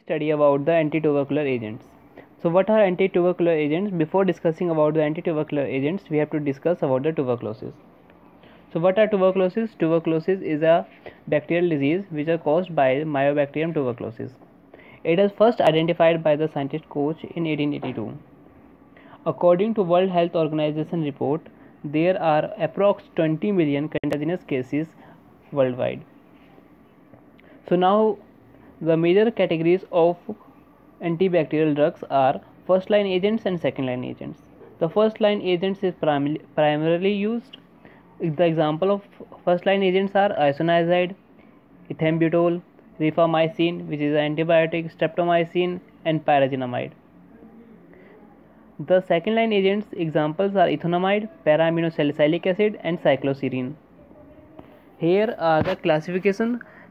Study about the anti-tubercular agents. So what are anti-tubercular agents? Before discussing about the anti-tubercular agents, we have to discuss about the tuberculosis. So what are tuberculosis? Tuberculosis is a bacterial disease which is caused by Mycobacterium tuberculosis. It was first identified by the scientist Koch in 1882. According to World Health Organization report, there are approx 20 million contagious cases worldwide. So now the major categories of antibacterial drugs are first line agents and second line agents. The first line agents is primarily used. The example of first line agents are isoniazid, ethambutol, rifamycin, which is an antibiotic, streptomycin, and pyrazinamide. The second line agents examples are ethonamide, para-aminosalicylic acid, and cycloserine. Here are the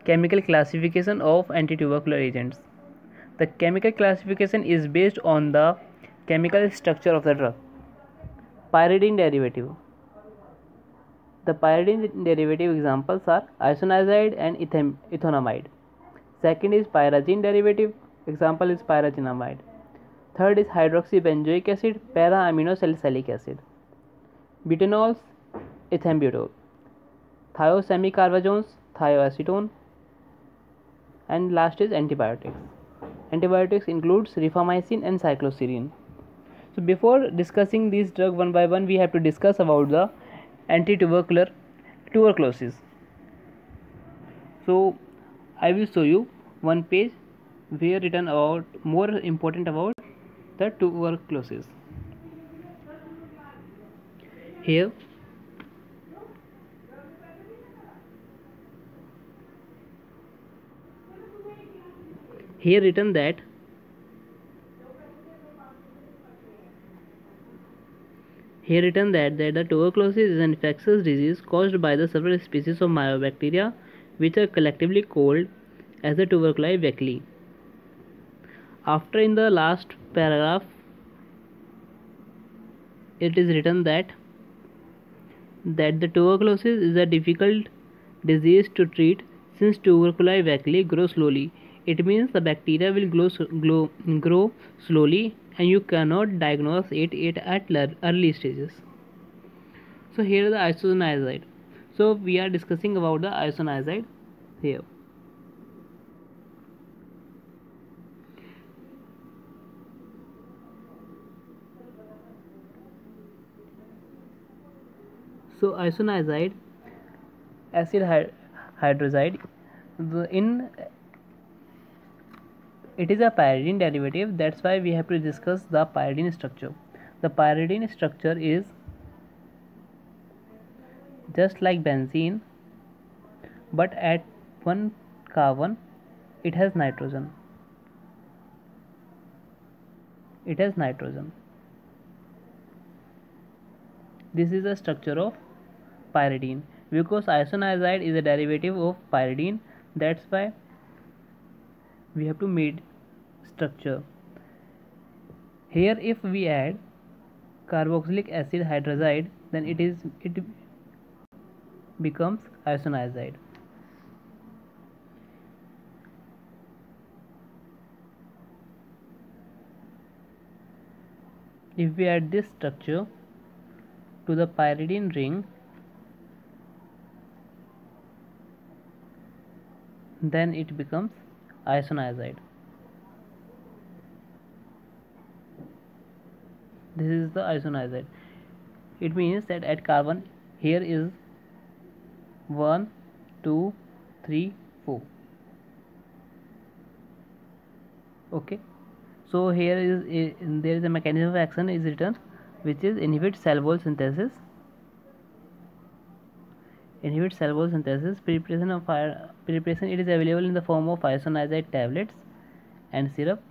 chemical classification of antitubercular agents. The chemical classification is based on the chemical structure of the drug. Pyridine derivative. The pyridine derivative examples are isoniazid and ethonamide. Second is pyrazine derivative, example is pyrazinamide. Third is hydroxybenzoic acid, para-aminosalicylic acid. Butanols, ethambutol. Thiosemicarbazones, thioacetone. And last is antibiotics. Antibiotics includes rifamycin and cycloserine. So before discussing these drugs one by one, we have to discuss about the tuberculosis. So I will show you one page where written about more important about the tuberculosis. Here written that the tuberculosis is an infectious disease caused by the several species of mycobacteria which are collectively called as the tuberculi bacilli. After in the last paragraph it is written that the tuberculosis is a difficult disease to treat since tuberculi bacilli grow slowly. It means the bacteria will grow slowly and you cannot diagnose it at early stages. So here is the isoniazid. So we are discussing about the isoniazid here. So isoniazid, acid hydrazide, it is a pyridine derivative. That's why we have to discuss the pyridine structure. The pyridine structure is just like benzene, but at one carbon it has nitrogen. This is the structure of pyridine. Because isoniazid is a derivative of pyridine, that's why we have to make structure. Here if we add carboxylic acid hydrazide, then it becomes isoniazid. If we add this structure to the pyridine ring, then it becomes isoniazid. This is the isoniazid. It means that at carbon here is 1, 2, 3, 4. Okay. So here there is a mechanism of action is written, which is inhibit cell wall synthesis. Preparation it is available in the form of isoniazid tablets and syrup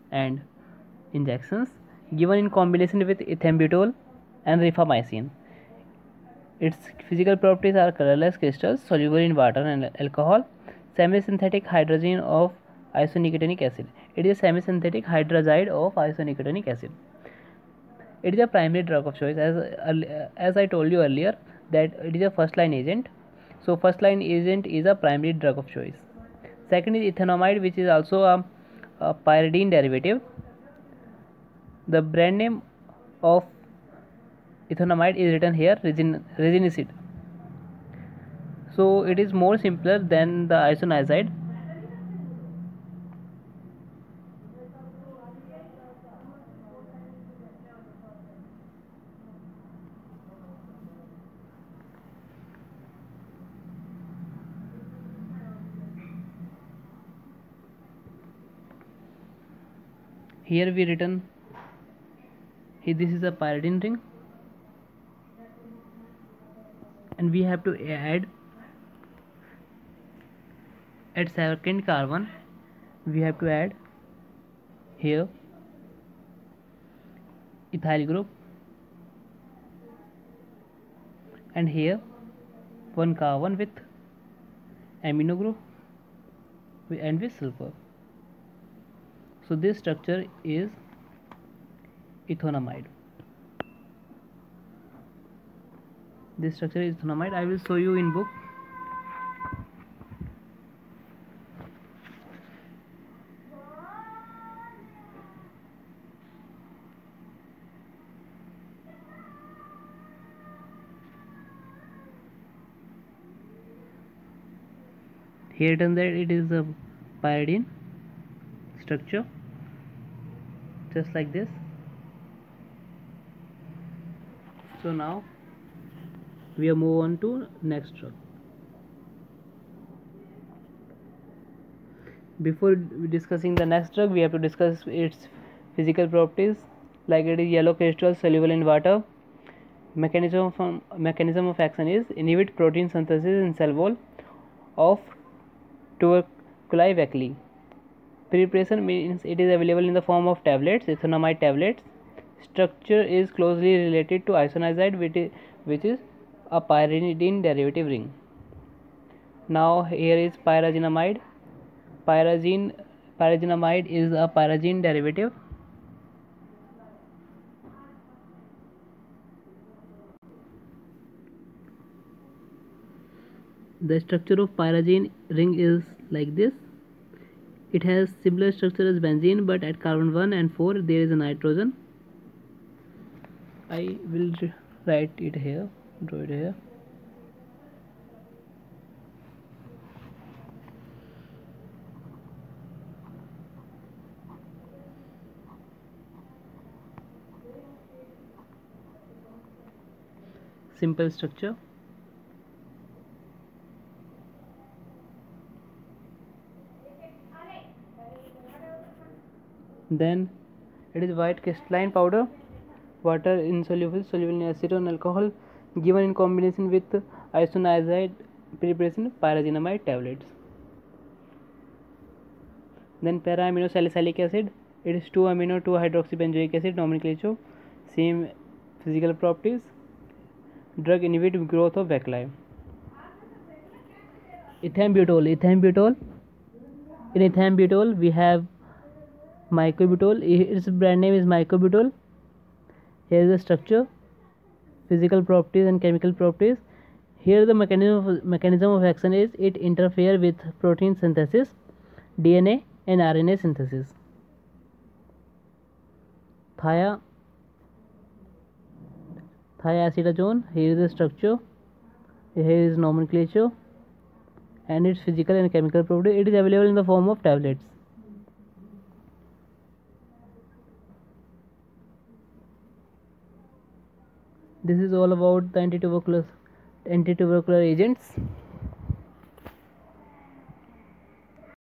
and injections given in combination with ethambutol and rifamycin. Its physical properties are colorless crystals soluble in water and alcohol. Semisynthetic hydrogen of isonicotinic acid. It is a semisynthetic hydrazide of isonicotinic acid. It is a primary drug of choice, as I told you earlier that it is a first line agent. So first line agent is a primary drug of choice. Second is ethanamide, which is also a pyridine derivative. The brand name of ethanamide is written here, resinicid. So it is more simpler than the isoniazide. Here we written, here this is a pyridine ring, and we have to add at second carbon, we have to add here ethyl group, and here one carbon with amino group and with sulfur. So this structure is ethanamide. This structure is ethanamide. I will show you in book. Here written that it is a pyridine structure, just like this. So now we are move on to next drug. Before discussing the next drug, we have to discuss its physical properties. Like it is yellow crystal soluble in water. Mechanism of action is inhibit protein synthesis in cell wall of tuberculi vacui. Preparation means it is available in the form of tablets, ethanamide tablets. Structure is closely related to isoniazide, which is a pyridine derivative ring. Now here is pyrazinamide. Pyrazinamide is a pyrazine derivative. The structure of pyrazine ring is like this. It has similar structure as benzene, but at carbon 1 and 4 there is a nitrogen. I will write it here, draw it here. Simple structure. Then it is white crystalline powder, water insoluble, soluble in acetone alcohol, given in combination with isoniazide preparation, pyrazinamide tablets. Then para-aminosalicylic acid, it is 2-amino 2-hydroxybenzoic acid nomenclature, same physical properties. Drug inhibit growth of bacilli. Ethambutol. In ethambutol we have mycobutol. Its brand name is mycobutol. Here is the structure, physical properties and chemical properties. Here the mechanism of action is it interfere with protein synthesis, DNA and RNA synthesis. Thiacetazone, here is the structure, here is nomenclature and its physical and chemical properties. It is available in the form of tablets. This is all about the anti-tubercular agents.